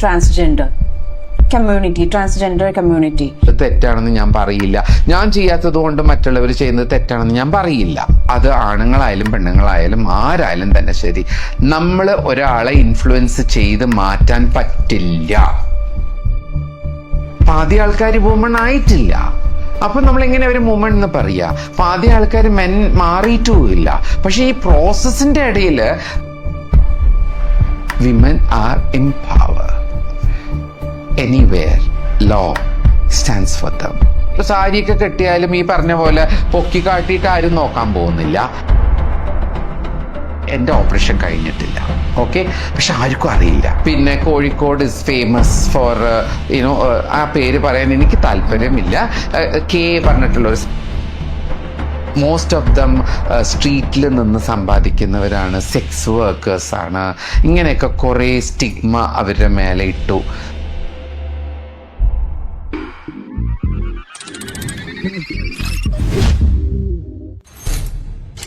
Transgender community. തെറ്റാണെന്ന് ഞാൻ പറയില്ല. ഞാൻ ചെയ്യാത്തത് കൊണ്ട് മറ്റുള്ളവർ ചെയ്യുന്നത് തെറ്റാണെന്ന് ഞാൻ പറയില്ല. അത് ആണുങ്ങളായാലും പെണ്ണുങ്ങളായാലും ആരായാലും തന്നെ ശരി, നമ്മൾ ഒരാളെ ഇൻഫ്ലുവൻസ് ചെയ്ത് മാറ്റാൻ പറ്റില്ല. പാതി ആൾക്കാർ വുമൺ ആയിട്ടില്ല, അപ്പൊ നമ്മൾ എങ്ങനെ ഒരു വുമൺ എന്ന് പറയാ? പാതി ആൾക്കാർ മെൻ മാറിയിട്ടുമില്ല. പക്ഷെ ഈ പ്രോസസ്സിന്റെ ഇടയിൽ women are empower. Anywhere law stands for them. സാരിയൊക്കെ കെട്ടിയാലും ഈ പറഞ്ഞ പോലെ പൊക്കി കാട്ടിയിട്ട് ആരും നോക്കാൻ പോകുന്നില്ല. എൻ്റെ ഓപ്പറേഷൻ കഴിഞ്ഞിട്ടില്ല, ഓക്കെ, പക്ഷെ ആർക്കും അറിയില്ല. പിന്നെ Kozhikode is famous for you know, ആ പേര് പറയാൻ എനിക്ക് താല്പര്യമില്ല. കെ പറഞ്ഞിട്ടുള്ളൊരു മോസ്റ്റ് ഓഫ് ദം സ്ട്രീറ്റിൽ നിന്ന് സമ്പാദിക്കുന്നവരാണ്, സെക്സ് വർക്കേഴ്സാണ്. ഇങ്ങനെയൊക്കെ കുറേ സ്റ്റിഗ്മ അവരുടെ മേലെ ഇട്ടു.